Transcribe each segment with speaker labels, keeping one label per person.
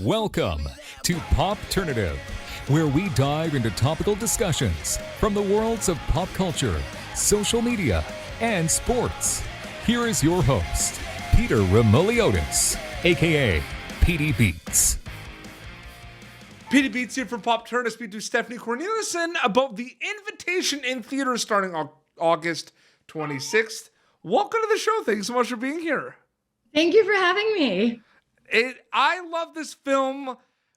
Speaker 1: Welcome to Popternative, where we dive into topical discussions from the worlds of pop culture, social media, and sports. Here is your host, Peter Remoliotis, aka PD Beats.
Speaker 2: PD Beats here from Popternative, speaking to Stephanie Corneliussen about The Invitation in theaters starting on August 26th. Welcome to the show. Thanks so much for being here.
Speaker 3: Thank you for having me.
Speaker 2: I love this film.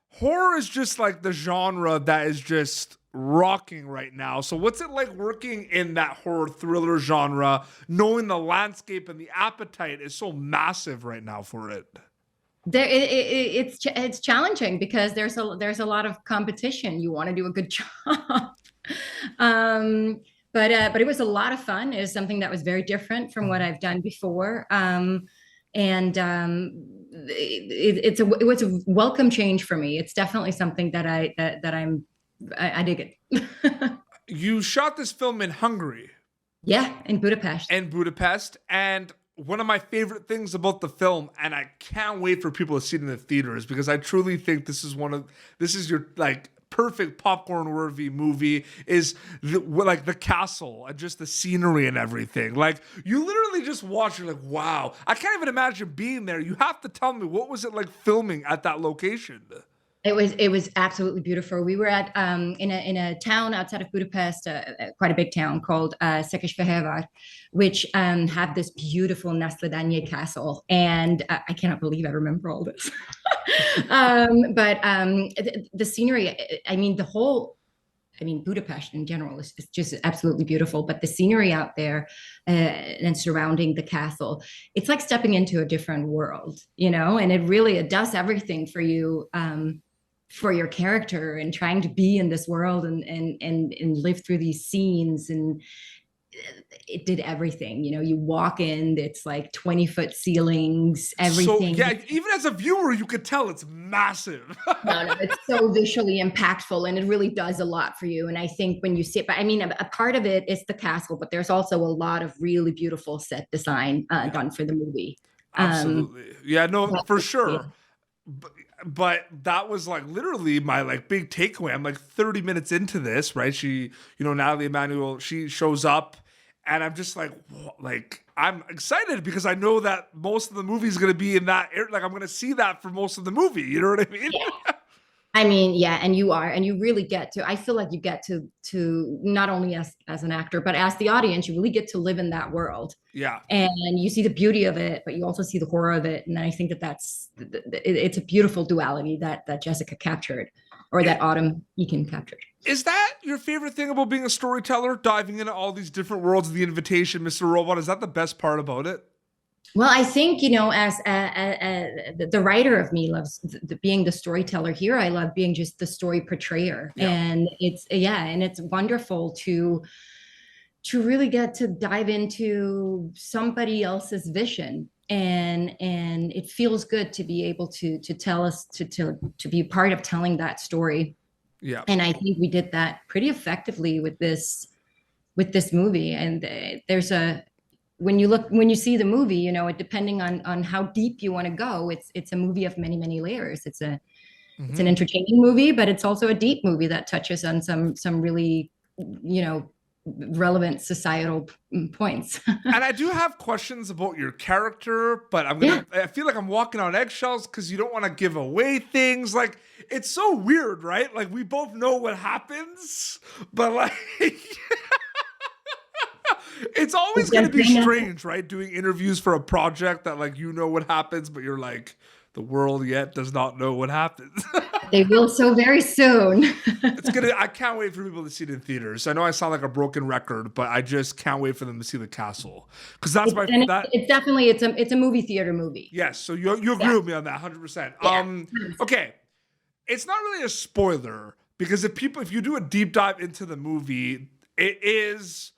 Speaker 2: Horror is just like the genre that is just rocking right now. So what's it like working in that horror thriller genre, knowing the landscape and the appetite is so massive right now for it?
Speaker 3: It's challenging because there's a lot of competition. You want to do a good job. But it was a lot of fun. It was something that was very different from what I've done before. It was a welcome change for me. It's definitely something that I dig it.
Speaker 2: You shot this film in Hungary.
Speaker 3: Yeah, in Budapest.
Speaker 2: And one of my favorite things about the film, and I can't wait for people to see it in the theaters, because I truly think this is your like perfect popcorn worthy movie, is the castle and just the scenery and everything. Like, you literally just watch, you're like, wow, I can't even imagine being there. You have to tell me, what was it like filming at that location?
Speaker 3: It was absolutely beautiful. We were at in a town outside of Budapest, quite a big town called Székesfehérvár, which had this beautiful Nászlodányi castle, and I cannot believe I remember all this. But the scenery, Budapest in general is just absolutely beautiful. But the scenery out there and surrounding the castle, it's like stepping into a different world, and it does everything for you. For your character and trying to be in this world and live through these scenes, and it did everything. You walk in, it's like 20-foot ceilings, everything.
Speaker 2: So yeah, even as a viewer, you could tell it's massive.
Speaker 3: No, it's so visually impactful, and it really does a lot for you. And I think when you see it, but a part of it is the castle, but there's also a lot of really beautiful set design done for the movie.
Speaker 2: Absolutely. For sure.
Speaker 3: Yeah.
Speaker 2: But that was like literally my like big takeaway. I'm like 30 minutes into this, right? She, Nathalie Emmanuel, she shows up, and I'm just like, I'm excited because I know that most of the movie is going to be in that area. Like, I'm going to see that for most of the movie. You know what I mean?
Speaker 3: Yeah. And you really get to, I feel like you get to not only as an actor, but as the audience, you really get to live in that world.
Speaker 2: Yeah.
Speaker 3: And you see the beauty of it, but you also see the horror of it. And I think it's a beautiful duality that Jessica captured, or that Autumn Eakin captured.
Speaker 2: Is that your favorite thing about being a storyteller, diving into all these different worlds of The Invitation, Mr. Robot? Is that the best part about it?
Speaker 3: Well, I think, as the writer of me loves being the storyteller here. I love being just the story portrayer. Yeah. And it's wonderful to really get to dive into somebody else's vision. And it feels good to be able to tell us, to be part of telling that story.
Speaker 2: Yeah.
Speaker 3: And I think we did that pretty effectively with this movie. And when you see the movie, depending on how deep you want to go, it's a movie of many, many layers. It's an entertaining movie, but it's also a deep movie that touches on some really, relevant societal points.
Speaker 2: And I do have questions about your character, but I feel like I'm walking on eggshells because you don't want to give away things. Like, it's so weird, right? Like, we both know what happens, but like it's always going to be strange, right? Doing interviews for a project that what happens, but you're like, the world yet does not know what happens.
Speaker 3: They will so very soon.
Speaker 2: I can't wait for people to see it in theaters. I know I sound like a broken record, but I just can't wait for them to see the castle. Because that's
Speaker 3: it's definitely it's a movie theater movie.
Speaker 2: Yes, so you agree with me on that 100%.
Speaker 3: Yeah.
Speaker 2: Okay. It's not really a spoiler, because if you do a deep dive into the movie, it is.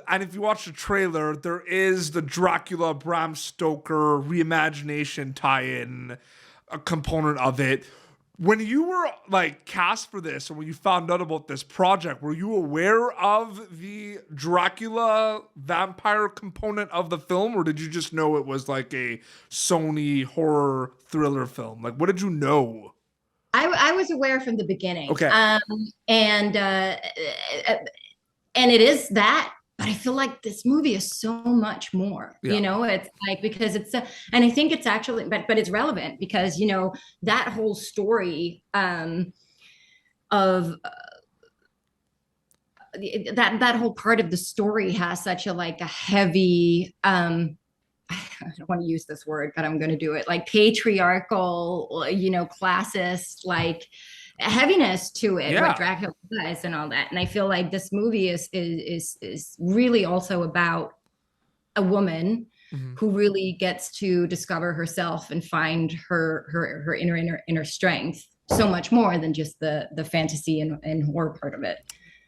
Speaker 2: And if you watch the trailer, there is the Dracula, Bram Stoker reimagination tie-in, a component of it. When you were like cast for this, or when you found out about this project, were you aware of the Dracula vampire component of the film, or did you just know it was like a Sony horror thriller film? Like, what did you know?
Speaker 3: I was aware from the beginning.
Speaker 2: Okay.
Speaker 3: And it is that, but I feel like this movie is so much more, you know, it's like, because it's, and I think it's actually, but it's relevant because, you know, that whole story of that whole part of the story has such a, like a heavy, I don't want to use this word, but I'm going to do it, like patriarchal, you know, classist, like heaviness to it, what Dracula does and all that. And I feel like this movie is really also about a woman who really gets to discover herself and find her inner strength, so much more than just the fantasy and horror part of it.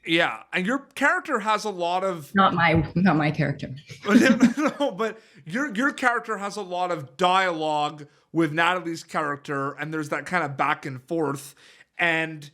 Speaker 2: Yeah, and your character has a lot of
Speaker 3: not my character.
Speaker 2: No, but your character has a lot of dialogue with Nathalie's character, and there's that kind of back and forth. And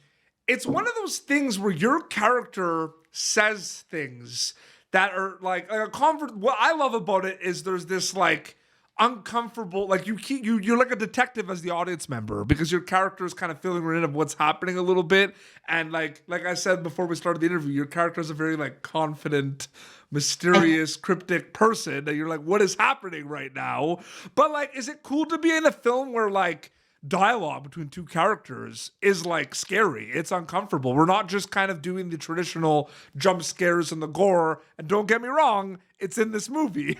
Speaker 2: it's one of those things where your character says things that are like a comfort. What I love about it is there's this like uncomfortable, like you're like a detective as the audience member, because your character is kind of filling in of what's happening a little bit. And like I said before we started the interview, your character is a very like confident, mysterious, cryptic person that you're like, what is happening right now? But like, is it cool to be in a film where like dialogue between two characters is like scary? It's uncomfortable. We're not just kind of doing the traditional jump scares and the gore. And don't get me wrong, it's in this movie.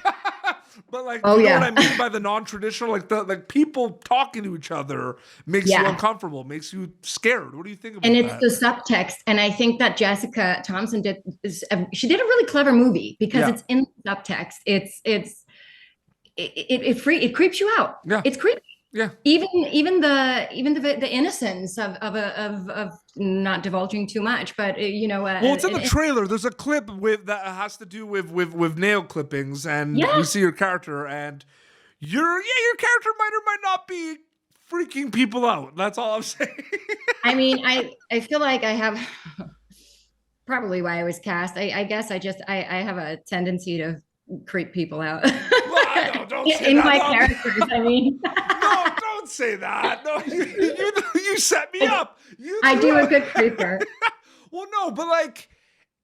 Speaker 2: But like, you know what I mean by the non-traditional, like the like people talking to each other makes you uncomfortable, makes you scared. What do you think about that?
Speaker 3: And it's the subtext. And I think that Jessica Thompson she did a really clever movie because it's in the subtext. It creeps you out.
Speaker 2: Yeah.
Speaker 3: It's creepy.
Speaker 2: Yeah.
Speaker 3: Even the innocence of not divulging too much, but you know.
Speaker 2: Well, it's in the trailer. There's a clip that has to do with nail clippings, and we see your character, and your character might or might not be freaking people out. That's all I'm saying.
Speaker 3: I mean, I feel like I have probably why I was cast. I guess I have a tendency to creep people out.
Speaker 2: Well, don't say
Speaker 3: in
Speaker 2: that.
Speaker 3: My characters. I mean.
Speaker 2: No, don't say that. No, you set me up.
Speaker 3: I do a good creeper.
Speaker 2: Well, no, but like,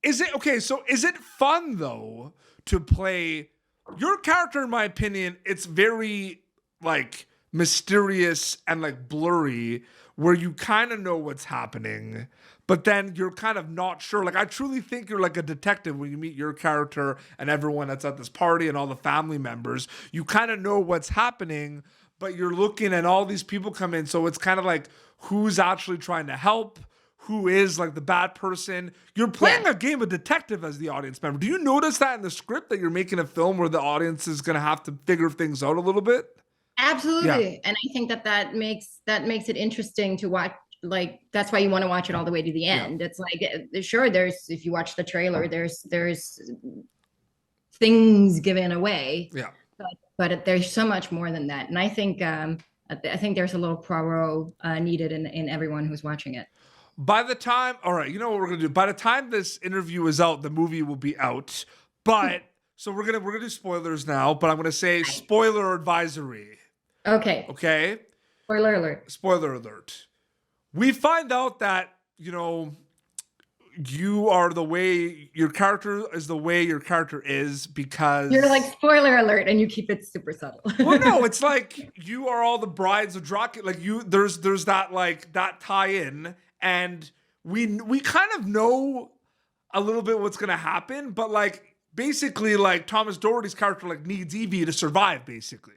Speaker 2: is it okay? So is it fun though to play your character? In my opinion, it's very like mysterious and like blurry, where you kind of know what's happening, but then you're kind of not sure. Like, I truly think you're like a detective when you meet your character and everyone that's at this party and all the family members. You kind of know what's happening, but you're looking and all these people come in. So it's kind of like, who's actually trying to help? Who is like the bad person? You're playing a game of detective as the audience member. Do you notice that in the script, that you're making a film where the audience is going to have to figure things out a little bit?
Speaker 3: Absolutely. And I think that makes it interesting to watch. Like, that's why you want to watch it all the way to the end. It's like, sure, if you watch the trailer, there's things given away. Yeah. But there's so much more than that. And I think there's a little Poirot needed in everyone who's watching it.
Speaker 2: By the time, all right, you know what we're gonna do? By the time this interview is out, the movie will be out. But so we're gonna do spoilers now, but I'm gonna say spoiler advisory.
Speaker 3: Okay.
Speaker 2: Okay.
Speaker 3: Spoiler alert.
Speaker 2: Spoiler alert. We find out that, you know, your character is the way your character is because
Speaker 3: you're like, spoiler alert, and you keep it super subtle.
Speaker 2: Well, no, it's like you are all the brides of Dracula. Like there's that like that tie-in, and we kind of know a little bit what's gonna happen, but like basically like Thomas Doherty's character like needs Evie to survive, basically.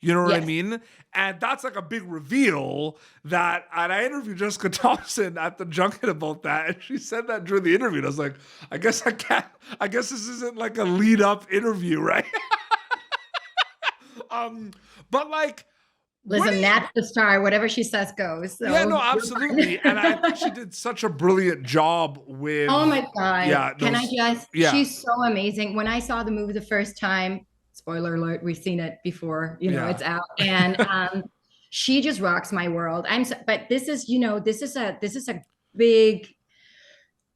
Speaker 2: You know what I mean? And that's like a big reveal and I interviewed Jessica Thompson at the junket about that. And she said that during the interview. And I was like, I guess this isn't like a lead up interview, right? But like,
Speaker 3: listen, Nat's the star. Whatever she says goes. So.
Speaker 2: Yeah, no, absolutely. And I think she did such a brilliant job with.
Speaker 3: Oh my God.
Speaker 2: Yeah.
Speaker 3: Can I just? Yeah. She's so amazing. When I saw the movie the first time, spoiler alert, we've seen it before, it's out. And she just rocks my world. But this is, this is a big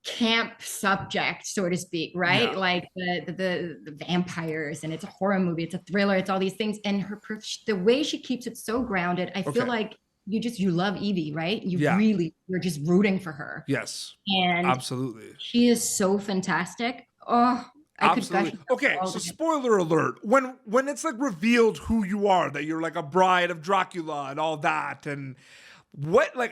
Speaker 3: camp subject, so to speak, right?
Speaker 2: Yeah.
Speaker 3: Like the vampires, and it's a horror movie, it's a thriller, it's all these things, and the way she keeps it so grounded, I feel like you love Evie, right? You're just rooting for her.
Speaker 2: Yes.
Speaker 3: And
Speaker 2: absolutely.
Speaker 3: she is so fantastic. Oh,
Speaker 2: Absolutely. Okay, so spoiler alert. When it's like revealed who you are, that you're like a bride of Dracula and all that, and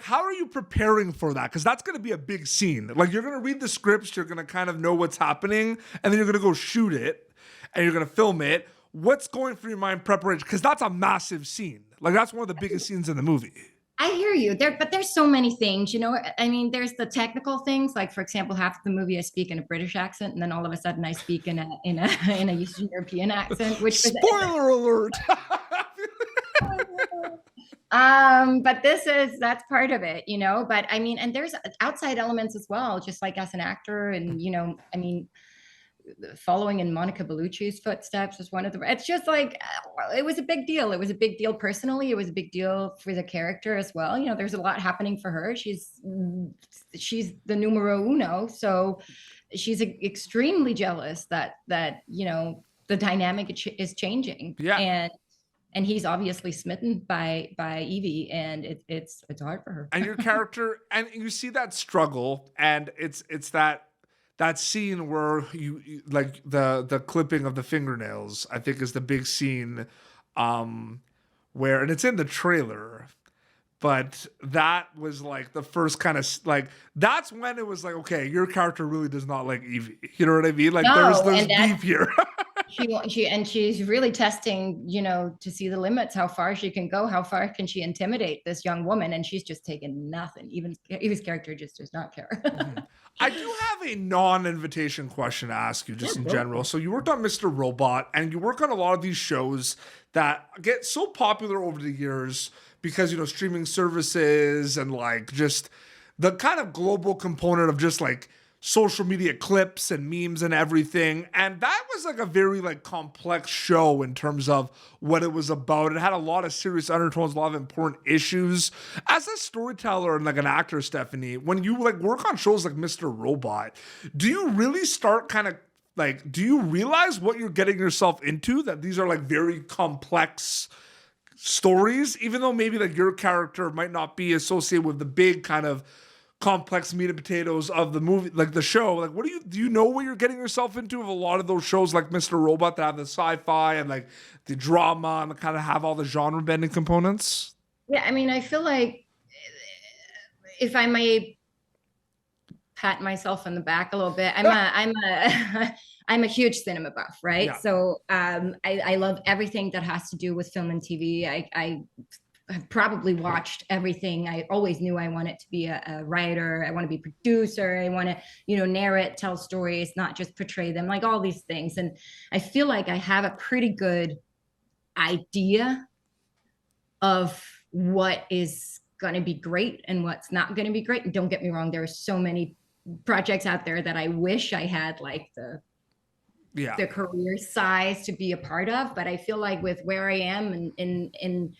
Speaker 2: how are you preparing for that? Because that's going to be a big scene. Like, you're going to read the scripts, you're going to kind of know what's happening, and then you're going to go shoot it, and you're going to film it. What's going through your mind preparation? Because that's a massive scene. Like, that's one of the biggest scenes in the movie.
Speaker 3: I hear you but there's so many things, I mean, there's the technical things, like, for example, half of the movie I speak in a British accent, and then all of a sudden I speak in a Eastern European accent, which
Speaker 2: spoiler alert.
Speaker 3: But that's part of it, but I mean, and there's outside elements as well, just like as an actor, and I mean, following in Monica Bellucci's footsteps was one of the, it's just like, it was a big deal. It was a big deal personally. It was a big deal for the character as well. There's a lot happening for her. She's the numero uno. So she's extremely jealous that the dynamic is changing.
Speaker 2: Yeah.
Speaker 3: And he's obviously smitten by Evie, and it's hard for her.
Speaker 2: And your character, and you see that struggle, and it's that scene where you like the clipping of the fingernails, I think, is the big scene, where, and it's in the trailer, but that was like the first kind of like, that's when it was like, okay, your character really does not like Evie. You know what I mean? Like, there's beef here.
Speaker 3: She's really testing, to see the limits, how far she can go, how far can she intimidate this young woman, and she's just taken nothing. Even Evie's character just does not care.
Speaker 2: I do have a non-invitation question to ask you, just in general. So you worked on Mr. Robot, and you work on a lot of these shows that get so popular over the years because, streaming services and like just the kind of global component of just like social media clips and memes and everything. And that was like a very like complex show in terms of what it was about. It had a lot of serious undertones, a lot of important issues. As a storyteller and like an actor, Stephanie, when you like work on shows like Mr. Robot, do you really start kind of like, do you realize what you're getting yourself into? That these are like very complex stories, even though maybe like your character might not be associated with the big kind of complex meat and potatoes of the movie, like the show. Like, do you know what you're getting yourself into of a lot of those shows like Mr. Robot that have the sci-fi and like the drama and kind of have all the genre bending components?
Speaker 3: Yeah, I mean, I feel like, if I may pat myself on the back a little bit, I'm a huge cinema buff, right? Yeah. So I love everything that has to do with film and TV. I've probably watched everything. I always knew I wanted to be a writer. I want to be a producer. I want to, narrate, tell stories, not just portray them, like all these things. And I feel like I have a pretty good idea of what is going to be great and what's not going to be great. And don't get me wrong, there are so many projects out there that I wish I had like the career size to be a part of. But I feel like with where I am and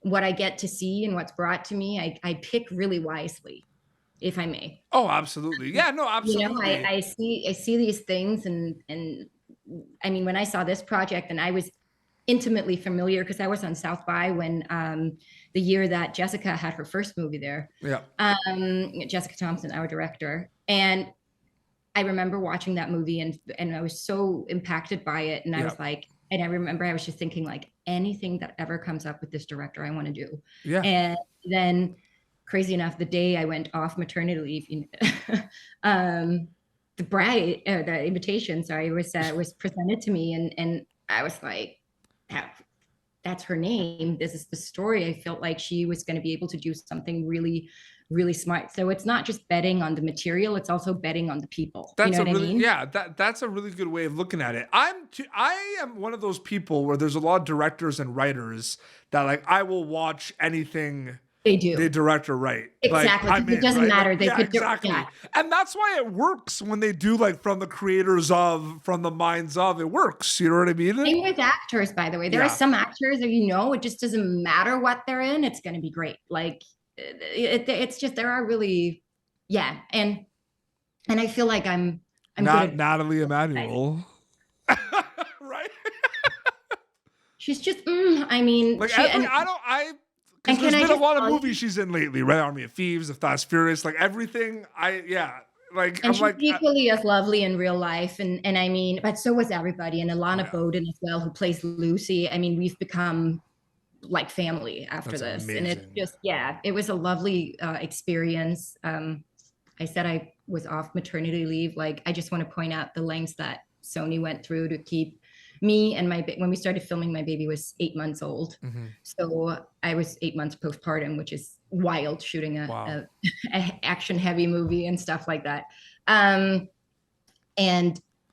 Speaker 3: what I get to see and what's brought to me, I pick really wisely, if I may.
Speaker 2: Oh, absolutely. Yeah, no, absolutely.
Speaker 3: I see these things, and I mean, when I saw this project, and I was intimately familiar because I was on South by when the year that Jessica had her first movie there. Yeah. Jessica Thompson, our director, and I remember watching that movie, and I was so impacted by it, and I was like. And I remember I was just thinking, like, anything that ever comes up with this director, I want to do. Yeah. And then, crazy enough, the day I went off maternity leave, the invitation, was presented to me, and I was like, that's her name. This is the story. I felt like she was going to be able to do something really, really smart. So it's not just betting on the material, it's also betting on the people.
Speaker 2: That's that's a really good way of looking at it. I am one of those people where there's a lot of directors and writers that like I will watch anything
Speaker 3: They do.
Speaker 2: they direct her right.
Speaker 3: Exactly.
Speaker 2: Like,
Speaker 3: It doesn't matter. They could
Speaker 2: exactly.
Speaker 3: Yeah.
Speaker 2: And that's why it works when they do like from the creators of, from the minds of, it works. You know what I mean?
Speaker 3: Same with actors, by the way. There are some actors that, it just doesn't matter what they're in. It's going to be great. Like it's just, there are really, And I feel like I'm
Speaker 2: not
Speaker 3: good at
Speaker 2: Nathalie Emmanuel. Right?
Speaker 3: She's just, I mean,
Speaker 2: like
Speaker 3: because
Speaker 2: there's been a lot of movies she's in lately, Red Army of Thieves, The Fast Furious, like everything. Like,
Speaker 3: and she's equally as lovely in real life, and I mean, but so was everybody, and Alana Bowden as well, who plays Lucy. I mean, we've become like family after this, amazing. And it's just, it was a lovely experience. I said I was off maternity leave. Like, I just want to point out the lengths that Sony went through to keep me and when we started filming, my baby was 8 months old. Mm-hmm. So I was 8 months postpartum, which is wild, shooting a action heavy movie and stuff like that. And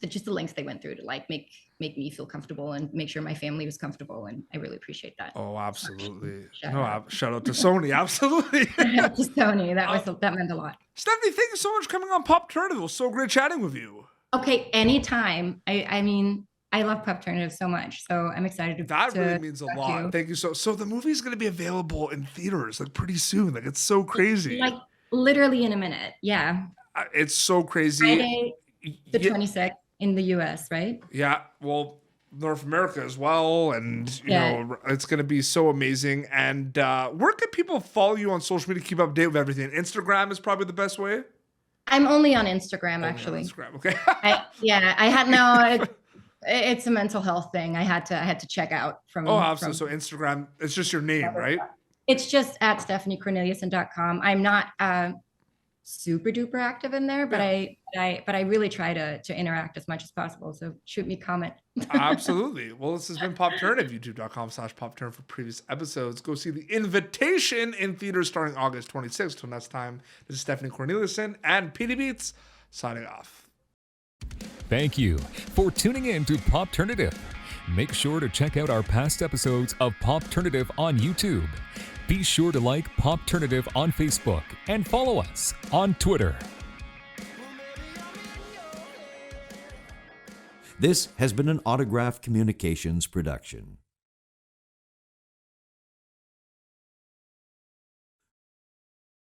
Speaker 3: just the lengths they went through to like make me feel comfortable and make sure my family was comfortable. And I really appreciate that.
Speaker 2: Oh, absolutely. Shout out to Sony. Absolutely.
Speaker 3: Shout out to Sony. That meant a lot.
Speaker 2: Stephanie, thank you so much for coming on Popternative. It was so great chatting with you.
Speaker 3: Okay. Anytime. I mean, I love Popternative so much, so I'm excited to.
Speaker 2: That really means a lot. Thank you. So the movie is going to be available in theaters like pretty soon. Like, it's so crazy.
Speaker 3: Like literally in a minute. Yeah.
Speaker 2: It's so crazy.
Speaker 3: Friday, the 26th in the US, right?
Speaker 2: Yeah. Well, North America as well, and you know, it's going to be so amazing. And where can people follow you on social media to keep up to date with everything? Instagram is probably the best way.
Speaker 3: I'm only on Instagram, actually. On Instagram,
Speaker 2: okay.
Speaker 3: I had no. It's a mental health thing. I had to check out from.
Speaker 2: Oh, absolutely. So Instagram, it's just your name, right?
Speaker 3: It's just at StephanieCorneliussen.com. I'm not super duper active in there, but I really try to interact as much as possible. So shoot me a comment.
Speaker 2: Absolutely. Well, this has been Popternative, youtube.com/Popternative for previous episodes. Go see The Invitation in theaters starting August 26th. Till next time, this is Stephanie Corneliussen and PD Beats signing off.
Speaker 1: Thank you for tuning in to Popternative. Make sure to check out our past episodes of Popternative on YouTube. Be sure to like Popternative on Facebook and follow us on Twitter.
Speaker 4: This has been an Autograph Communications production.